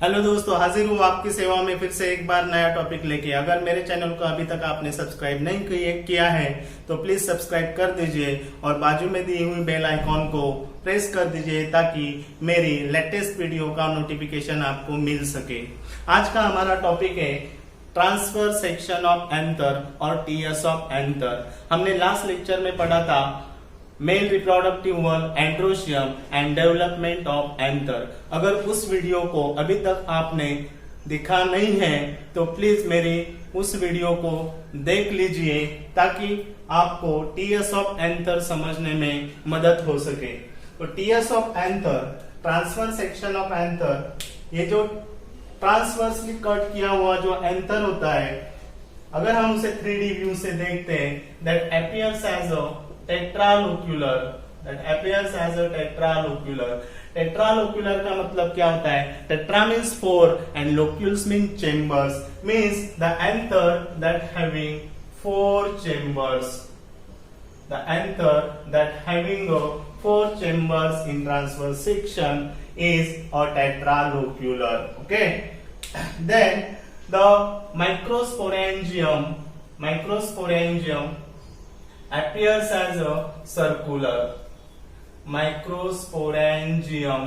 Hello दोस्तों, हाजिर हूँ आपकी सेवा में फिर से एक बार नया टॉपिक लेके। अगर मेरे चैनल को अभी तक आपने सब्सक्राइब नहीं किया है तो प्लीज सब्सक्राइब कर दीजिए और बाजू में दी हुई बेल आइकॉन को प्रेस कर दीजिए ताकि मेरी लेटेस्ट वीडियो का नोटिफिकेशन आपको मिल सके। आज का हमारा टॉपिक है ट्रांसफर सेक्शन ऑफ एंथर और टीएस ऑफ एंथर। हमने लास्ट लेक्चर में पढ़ा था male reproductive whorl, androecium and development of anther. अगर उस वीडियो को अभी तक आपने देखा नहीं है तो प्लीज मेरी उस वीडियो को देख लीजिए ताकि आपको टीएस ऑफ एंथर समझने में मदद हो सके। तो TS of anther, transverse section of anther, ये जो ट्रांसवर्सली कट किया हुआ जो एंथर होता है, अगर हम उसे 3D व्यू से देखते हैं, that appears as a tetralocular, that appears as a tetralocular. Tetralocular का मतलब क्या होता है? Tetra means four and locules mean chambers, means the anther that having four chambers. The anther that having four chambers in transverse section is a tetralocular. Okay. Then the microsporangium appears as a circular. Microsporangium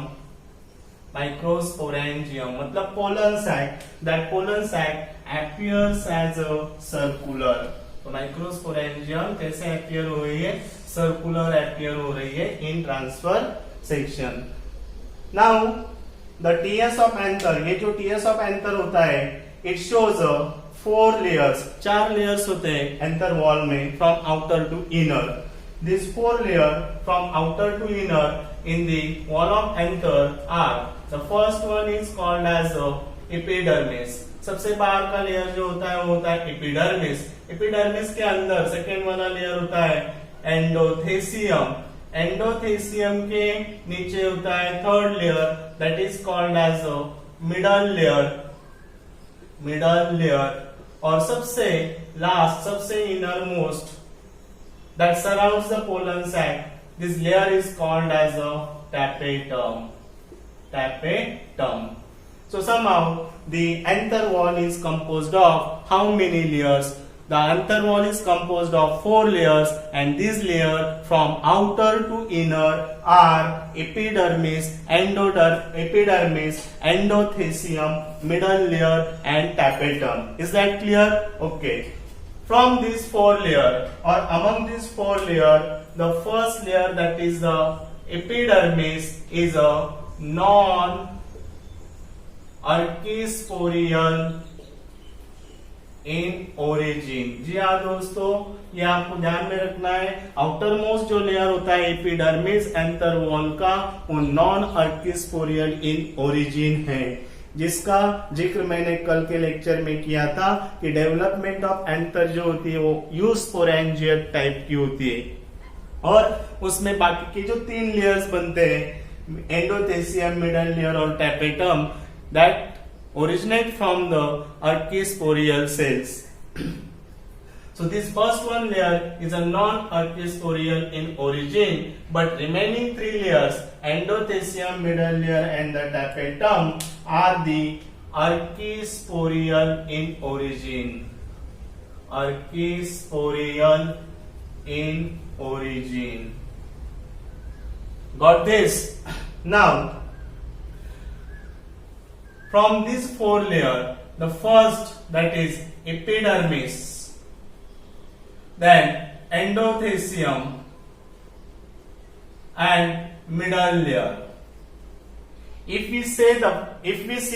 मतलब pollen sac. That pollen sac appears as a circular. तो microsporangium कैसे appear हो रही है? Circular appear हो रही है in transfer section. Now the TS of anther, ये जो TS of anther होता है, it shows a 4 layers, 4 layers होते हैं एंथर वॉल में from outer to inner. These 4 layers from outer to inner in the wall of anther are, the first one is called as epidermis. सबसे बाहर का layer जो होता है वो होता है epidermis. epidermis के अंदर सेकेंड वाला लेयर होता है एंडोथेसियम. एंडोथेसियम के नीचे होता है third layer, that is called as middle layer. और सबसे लास्ट, सबसे innermost that surrounds the pollen sac, this layer is called as a tapetum. So somehow the anther wall is composed of how many layers? The anther wall is composed of 4 layers, and these layers from outer to inner are epidermis, endothecium, middle layer and tapetum. Is that clear? Okay. From these 4 layers, or among these 4 layers, the first layer, that is the epidermis, is a non-archisporial in origin. जी हाँ दोस्तों, ये आपको ध्यान में रखना है. Outer most जो layer होता है एपिडर्मिस एंथर वॉल का, वो नॉन अर्किस्पोरियल इन ओरिजिन है, जिसका जिक्र मैंने कल के लेक्चर में किया था कि डेवलपमेंट ऑफ एंथर जो होती है वो यूस्पोरेंजियट टाइप की होती है, और उसमें बाकी के जो 3 लेयर्स बनते हैं, एंडोथेसियम, मिडल लेयर और tapetum, that originate from the archisporial cells. So this first one layer is a non-archisporial in origin, but remaining 3 layers, endothecium, middle layer and the tapetum, are the archisporial in origin. Archisporial in origin. Got this? Now from these 4 layers, the first, that is epidermis, then endothecium and middle layer. If we see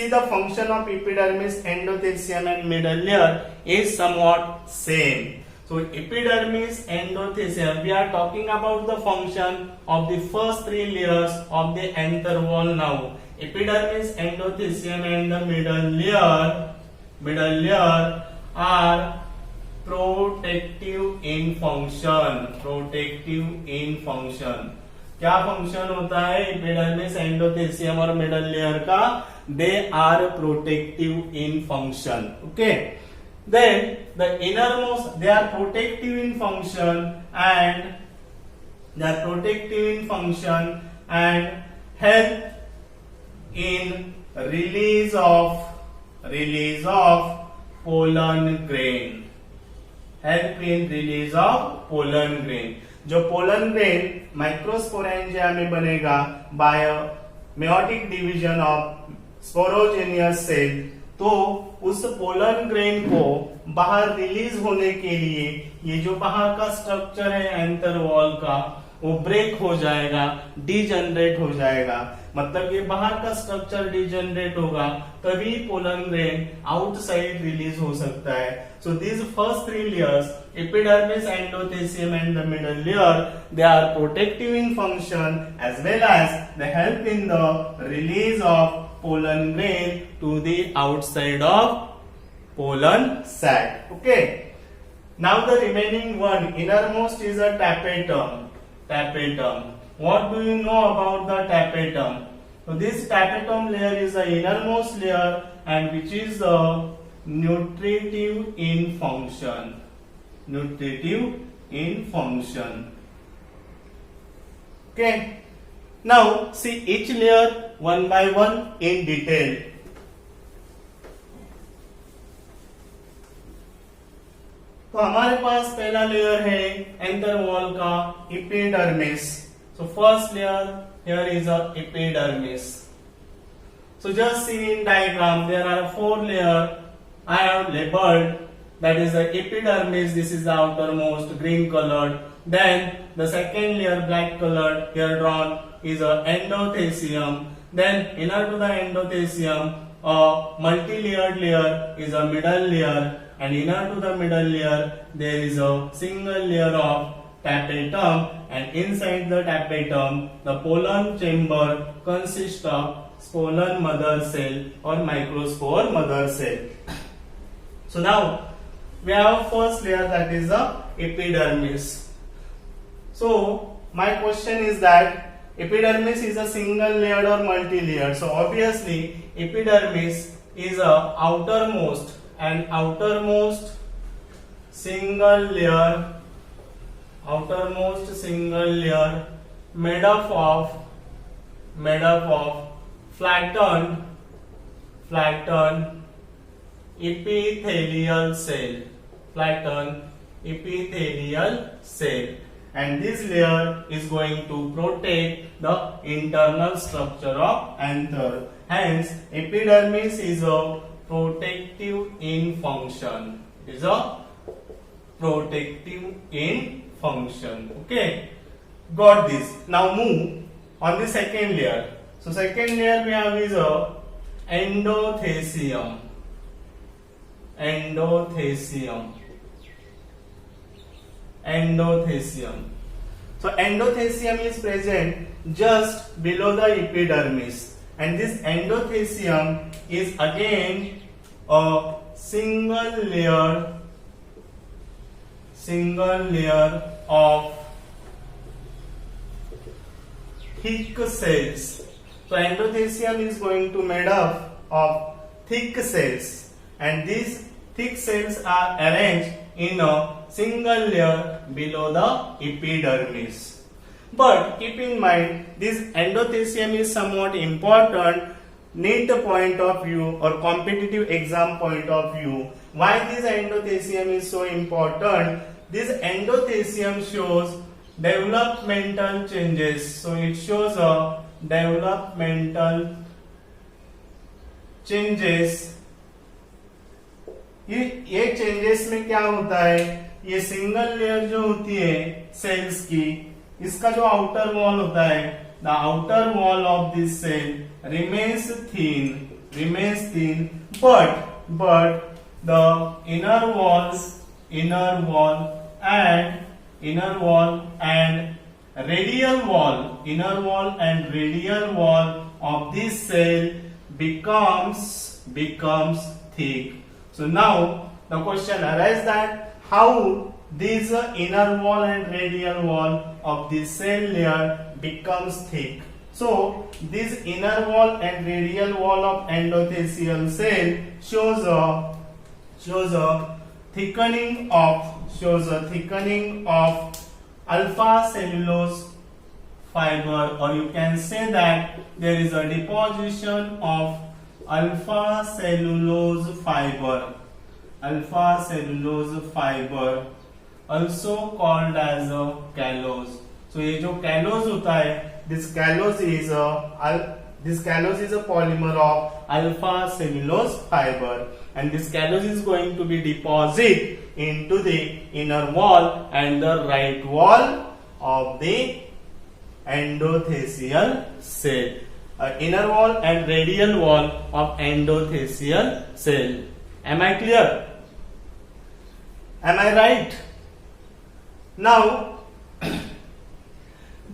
the function of epidermis, endothecium and middle layer is somewhat same. So epidermis, endothecium, we are talking about the function of the first 3 layers of the anther wall now. Epidermis, endothecium and the middle layer are protective in function. क्या function होता है epidermis, endothecium और middle layer का? They are protective in function. Okay. Then the innermost, they are protective in function and help in release of pollen grain, help in release of pollen grain. जो pollen grain microsporangia में बनेगा bye meiotic division of sporogenous cell, तो उस pollen grain को बाहर release होने के लिए ये जो बाहर का स्ट्रक्चर है एंटर वॉल का वो ब्रेक हो जाएगा, डीजनरेट हो जाएगा। मतलब ये बाहर का स्ट्रक्चर डीजनरेट होगा तभी पोलन ग्रेन आउटसाइड रिलीज हो सकता है। So this first three layers, epidermis, endothecium and the middle layer, they are protective in function as well as they help in the release of pollen grain to the outside of pollen sac. Okay. Now the remaining one, innermost, is a tapetum. Tapetum. What do you know about the tapetum? So this tapetum layer is the innermost layer and which is the nutritive in function. Nutritive in function. Okay. Now see each layer one by one in detail. तो हमारे पास पहला layer है enter wall का epidermis. So first layer here is a epidermis. So just see in diagram there are four layer I have labeled. That is the epidermis, this is the outermost green colored. Then the second layer black colored here drawn is a endothecium. Then inner to the endothecium a multi-layered layer is a middle layer, and inner to the middle layer there is a single layer of tapetum, and inside the tapetum the pollen chamber consists of pollen mother cell or microspore mother cell. So now we have first layer, that is the epidermis. So my question is that epidermis is a single layered or multi-layered. So obviously epidermis is a outermost single layer made up of flattened epithelial cell, and this layer is going to protect the internal structure of anther. Hence epidermis is a protective in function. It is a protective in function. Okay, got this. Now move on the second layer. So second layer we have is a endothecium. So endothecium is present just below the epidermis, and this endothecium is again a single layer of thick cells. So endothecium is going to made up of thick cells, and these thick cells are arranged in a single layer below the epidermis. But keep in mind, this endothecium is somewhat important NEET point of view or competitive exam point of view. Why this endothecium is so important? This endothecium shows developmental changes. So it shows a developmental changes. ये changes में क्या होता है, ये single layer जो होती है sales की, इसका जो आउटर वॉल होता है, the outer wall of this cell remains thin, but the inner wall and radial wall of this cell becomes thick. So now the question arises that how this inner wall and radial wall of this cell layer becomes thick. So this inner wall and radial wall of endothelial cell shows a thickening of alpha cellulose fiber, or you can say that there is a deposition of alpha cellulose fiber, alpha cellulose fiber also called as a callose. So ये जो callose होता है, this callose is a polymer of alpha cellulose fiber, and this callose is going to be deposited into the inner wall and the right wall of the endothelial cell, inner wall and radial wall of endothelial cell. Am I clear? Am I right? Now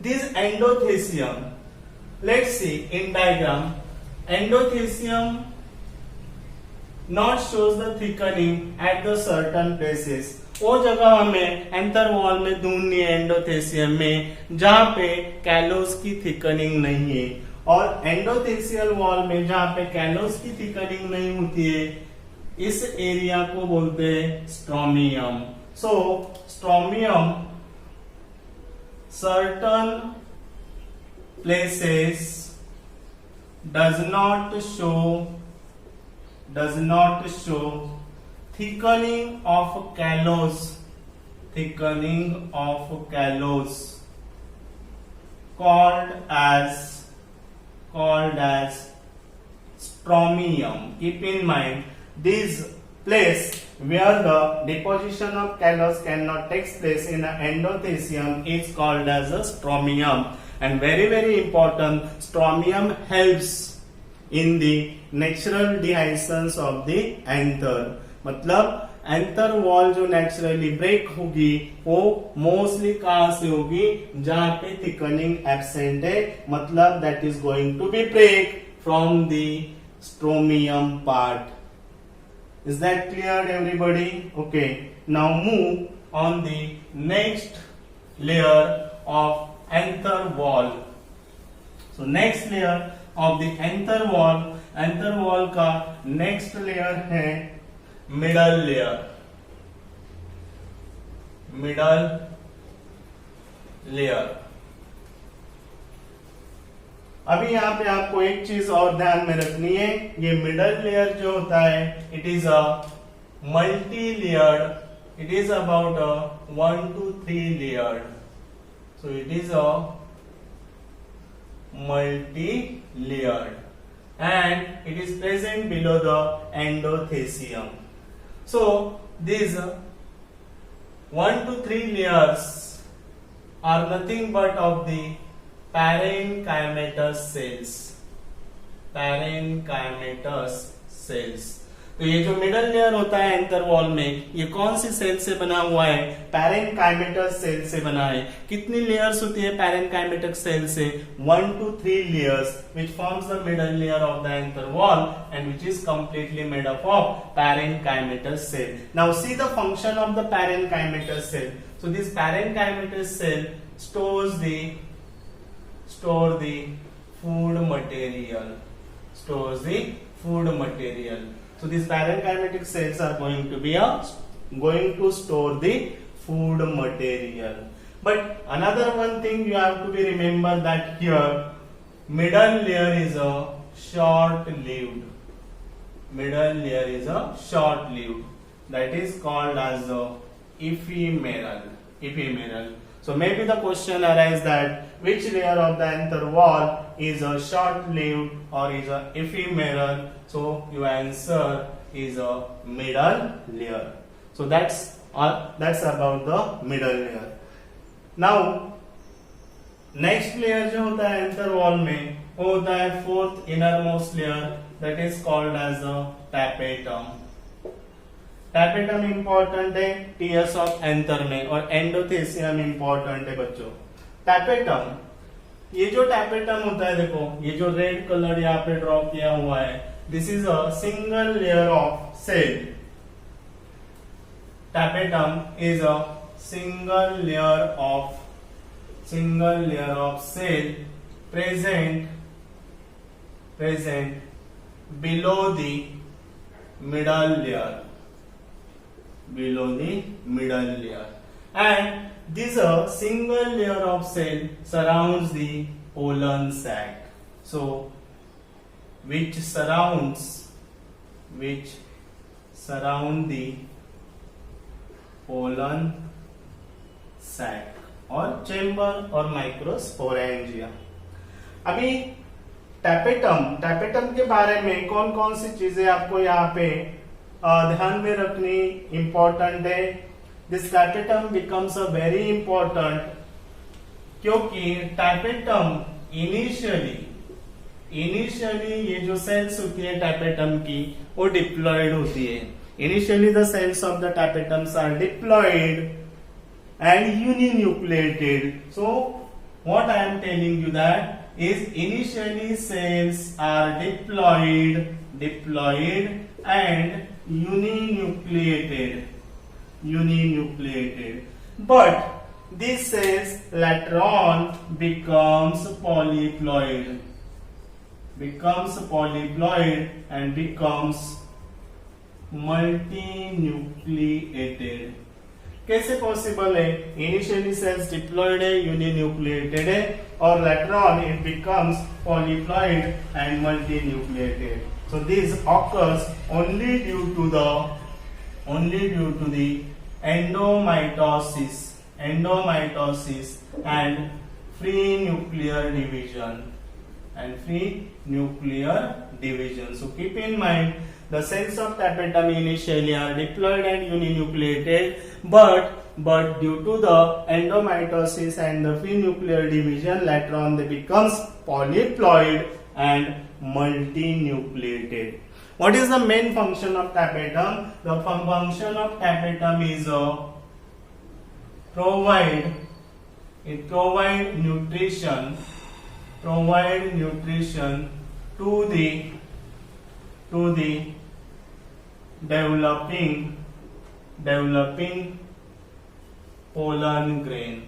this endothelium, let's see in diagram, endothelium not shows the thickening at the certain places. वो जगह हमें enter wall में ढूंढनी है endothecium में जहां पे callus की थिकनिंग नहीं है, और एंडोथेसियल वॉल में जहां पे कैलोस की थिकनिंग नहीं होती है इस एरिया को बोलते हैं स्ट्रोमियम. सो स्ट्रोमियम certain places does not show thickening of callose, called as stromium. Keep in mind this place where the deposition of callose cannot take place in an endothelium is called as a stromium. And very very important, stromium helps in the natural dehiscence of the anther. मतलब anther wall जो naturally break होगी वो mostly कहां से होगी, जहां पे thickening absent है, मतलब that is going to be break from the stromium part. Is that clear everybody? Okay, now move on the next layer of anther wall. So next layer of the anther wall का next layer है middle layer. अभी यहाँ पे आपको एक चीज और ध्यान में रखनी है, ये मिडल लेयर जो होता है it is a multi layered, it is about 1 to 3 layered. So it is a multi layered and it is present below the endothelium. So these 1 to 3 layers are nothing but of the parenchymatous cells. तो ये जो middle layer होता है anther wall में, ये कौन सी cell से बना हुआ है, पैरेनकाइमेटस सेल से बना है. कितनी लेयर्स होती है पैरेनकाइमेटस सेल से, 1 to 3 layers which forms the middle layer of the anther wall and which is completely made up of parenchymatous cell. Now see the function of the parenchymatous cell. So this parenchymatous cell store the food material. So these parenchymatic cells are going to store the food material. But another one thing you have to be remember that here middle layer is a short-lived. That is called as a ephemeral. So maybe the question arises that which layer of the anther wall is a short-lived or is a ephemeral. So your answer is a middle layer. So that's about the middle layer. Now next layer जो होता है anther wall में वो होता है fourth innermost layer, that is called as a tapetum. Tapetum important है TS of anther में, और एंडोथेसियम इंपॉर्टेंट है बच्चों. टैपेटम, ये जो टैपेटम होता है देखो, ये जो रेड कलर यहाँ पे ड्रॉ किया हुआ है, this is a single layer of cell. Tapetum is a single layer of cell present below the middle layer, and this single layer of cell surrounds the pollen sac. So which surround the pollen sac और chamber और microsporangia. अभी tapetum के बारे में कौन कौन सी चीजें आपको यहाँ पे ध्यान में रखनी इंपॉर्टेंट है। This tapetum becomes a very important, क्योंकि टैपेटम इनिशियली ये जो सेल्स होती है टैपेटम की वो डिप्लॉयड होती है। Initially the cells of the tapetums are diploid and uninucleated. So what I am telling you that is initially cells are diploid and uninucleated, but these cells later on becomes polyploid and becomes multinucleated। कैसे possible है? Initially sales diploid है, uninucleated है, और later on it becomes polyploid and multinucleated. So this occurs only due to the endomitosis and free nuclear division. So keep in mind, the cells of tapetum initially are diploid and uninucleated, but due to the endomitosis and the free nuclear division, later on they becomes polyploid and multinucleated. What is the main function of tapetum? The function of tapetum is provide nutrition to the developing pollen grain।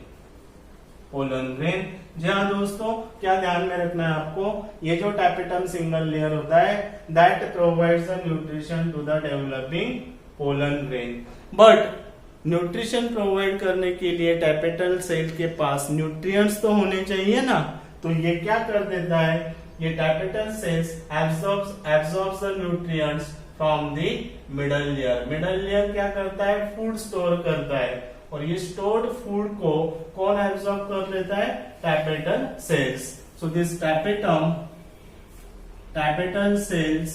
जी हाँ दोस्तों, क्या ध्यान में रखना है आपको? ये जो टैपेटम सिंगल लेयर होता है, that provides the nutrition to the developing pollen grain. But nutrition provide करने के लिए टैपेटल सेल के पास न्यूट्रिएंट्स तो होने चाहिए ना, तो ये क्या कर देता है? ये tapetal cells absorbs the nutrients from the middle layer क्या करता है? फूड स्टोर करता है, और ये स्टोर्ड फूड को कौन एब्सॉर्ब कर लेता है? Tapetal cells. So this tapetal cells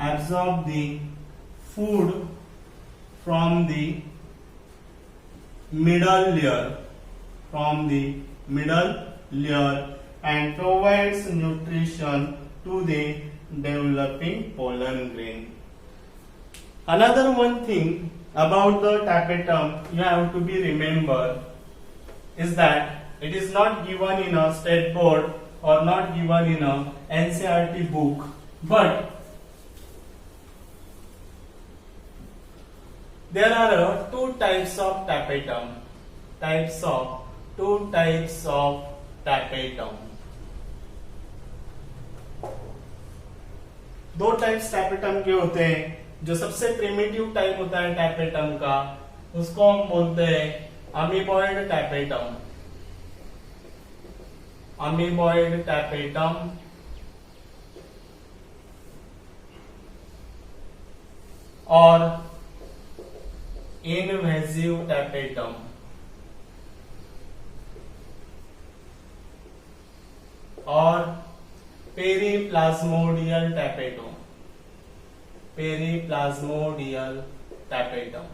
absorb the food from the middle layer and provides nutrition to the developing pollen grain. Another one thing about the tapetum you have to be remember is that it is not given in a state board or not given in a NCERT book, but there are two types of tapetum. दो types tapetum के होते हैं। जो सबसे primitive type होता है tapetum का, उसको हम बोलते हैं अमीबॉइड टैपेटम और इनवेसिव टैपेटम। और पेरीप्लाज्मोडियल tapetum.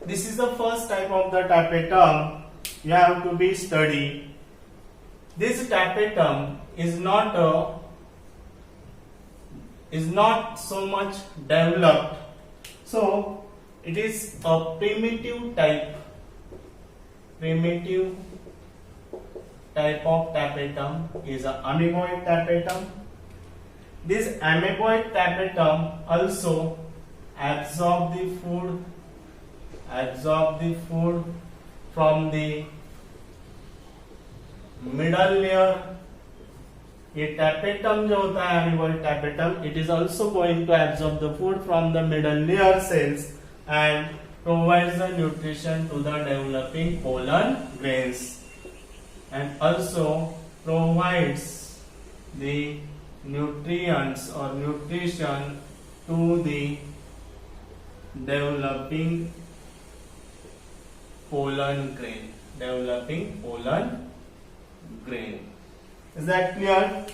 This is the first type of the tapetum you have to be study. This tapetum is not so much developed, so it is a primitive type of tapetum is an amoeboid tapetum. This amoeboid tapetum also absorb the food from the middle layer. ये tapetum जो होता है amoeboid tapetum, it is also going to absorb the food from the middle layer cells and provides the nutrition to the developing pollen grains, and also provides the nutrients or nutrition to the developing pollen grain. Is that clear?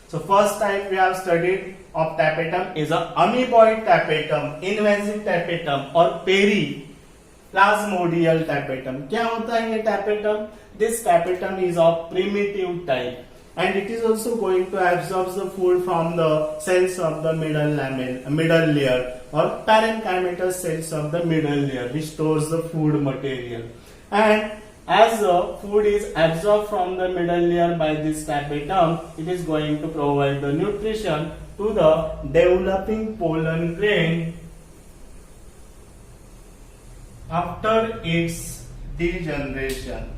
So first type we have studied of tapetum is a amoeboid tapetum, invasive tapetum or periplasmodial tapetum. क्या होता है ये tapetum? This tapetum is of primitive type and it is also going to absorb the food from the cells of the middle layer or parenchymatous cells of the middle layer, which stores the food material. And as the food is absorbed from the middle layer by this tapetum, it is going to provide the nutrition to the developing pollen grain after its degeneration.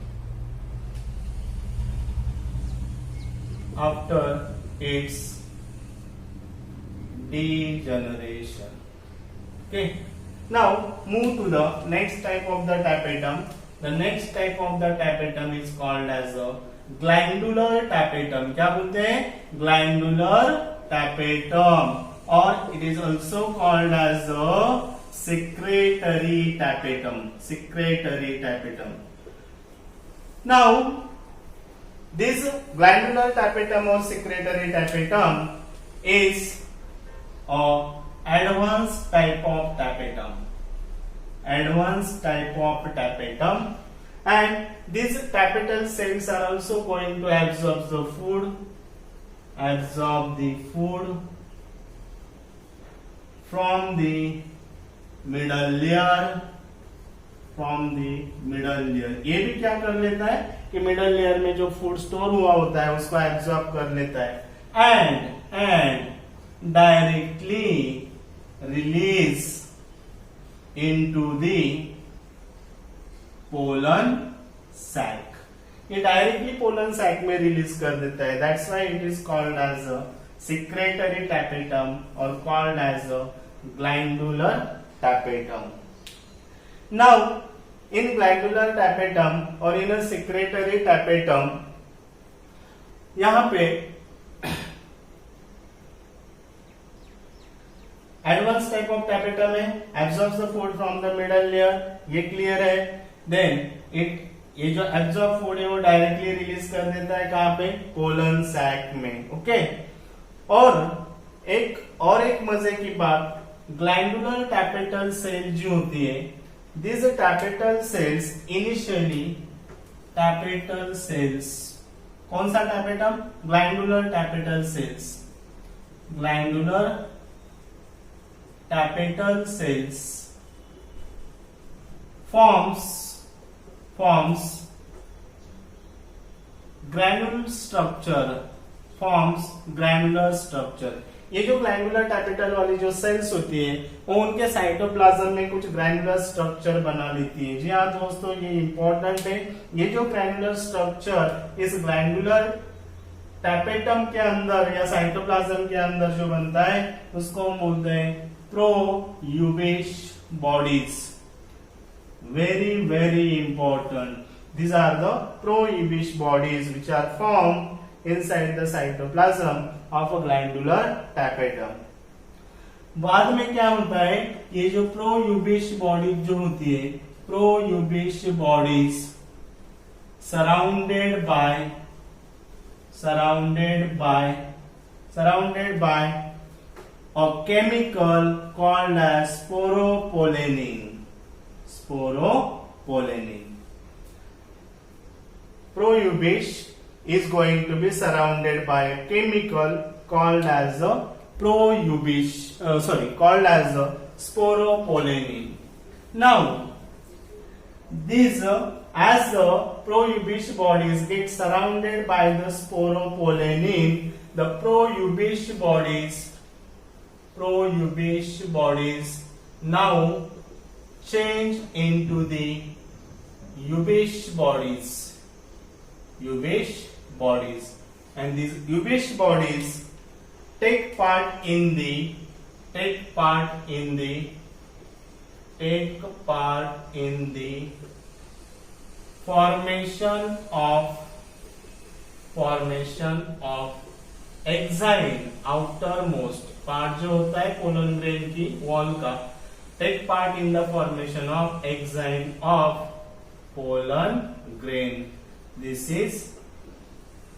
Okay. Now move to the next type of the tapetum. The next type of the tapetum is called as a glandular tapetum. क्या बोलते हैं? Glandular tapetum, or it is also called as a secretory tapetum. Now, this glandular tapetum or secretory tapetum is a advanced type of tapetum. And these tapetal cells are also going to absorb the food from the middle layer. ये भी क्या कर लेता है कि middle layer में जो food store हुआ होता है उसको एब्जॉर्ब कर लेता है and directly release into the pollen sac. ये डायरेक्टली पोलन सैक में रिलीज कर देता है. That's why it is called as a secretory tapetum or called as a glandular tapetum. Now, in glandular tapetum or in a secretory tapetum, यहाँ पे advance type of tapetum है, absorbs the food from the middle layer, ये clear है. Then ये जो absorb food है वो directly release कर देता है कहाँ पे? पोलन सैक में. ओके. और एक मजे की बात, ग्लैंडुलर टैपेटल सेल जो होती है, these tapetal cells initially कौन सा tapetum? Glandular tapetal cells. Glandular tapetal cells forms granular structure. ये जो ग्लैंडुलर टैपेटल वाली जो सेल्स होती है वो उनके साइटोप्लाज्म में कुछ ग्रैनुलर स्ट्रक्चर बना लेती है. जी हाँ दोस्तों, ये इंपॉर्टेंट है. ये जो ग्रैनुलर स्ट्रक्चर इस ग्लैंडुलर टैपेटम के अंदर या साइटोप्लाज्म के अंदर जो बनता है उसको हम बोलते हैं proubisch bodies. Very very important. These are the proeubish bodies which are formed inside the cytoplasm of a glandular tapetum. बाद में क्या होता है, ये जो प्रोयूबिश बॉडी जो होती है, प्रोयूबिश bodies surrounded by a chemical called as sporopollenin. Proeubish is going to be surrounded by a chemical called as a sporopollenin. Now, as the proeubish bodies get surrounded by the sporopollenin, the proeubish bodies now change into the eubish bodies, and these eubish bodies take part in the formation of formation of exine outermost part जो होता है pollen grain की wall का, take part in the formation of exine of pollen grain, this is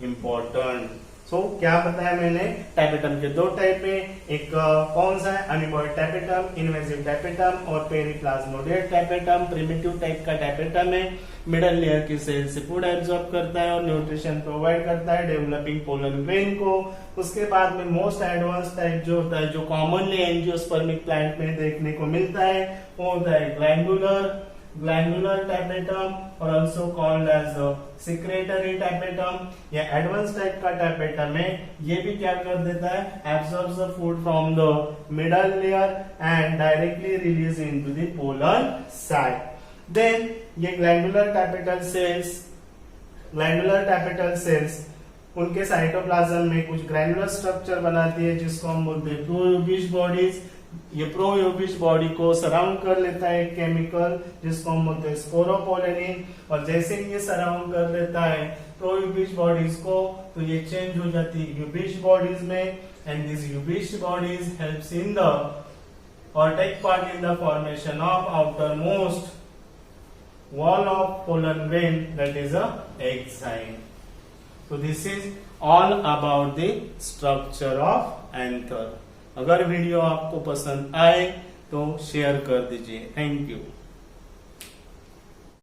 important. So क्या बताया मैंने, tapetum के दो टाइप है, एक कौन सा है, अमीबॉइड टैपेटम, इन्वेसिव टैपेटम और पेरिप्लाज्मोडियम टैपेटम। प्रिमिटिव टाइप का टैपेटम है, मिडल लेयर की सेल से फूड एब्जॉर्ब करता है और न्यूट्रिशन प्रोवाइड करता है डेवलपिंग पोलन ग्रेन को। उसके बाद में मोस्ट एडवांस टाइप जो होता है, जो कॉमनली एंजियोस्पर्मिक प्लांट में देखने को मिलता है, वो होता है ग्लैंडुलर टैपेटम और also called as secretory tapetum. ये एडवांस टाइप का टैपेटम है, ये भी क्या कर देता है, absorbs the food from the middle layer and directly release into the pollen sac. Then ये ग्लैंडुलर टैपेटल सेल्स उनके साइटोप्लाज्म में कुछ ग्रैनुलर स्ट्रक्चर बनाती है जिसको हम बोलते हैं प्रोयूबिश बॉडीज। ये प्रोयूबिश बॉडी को सराउंड कर लेता है केमिकल जिसको हम बोलते हैं स्पोरोपोलेनिन, और जैसे ही ये सराउंड कर लेता है प्रोयूबिश बॉडीज को तो ये चेंज हो जाती है यूबिश बॉडीज में, and this Ubisch bodies helps in the और take part in the formation of outermost wall of pollen grain, that is a exine. So this is all about the structure of anther. अगर video आपको पसंद आए तो share कर दीजिए। Thank you.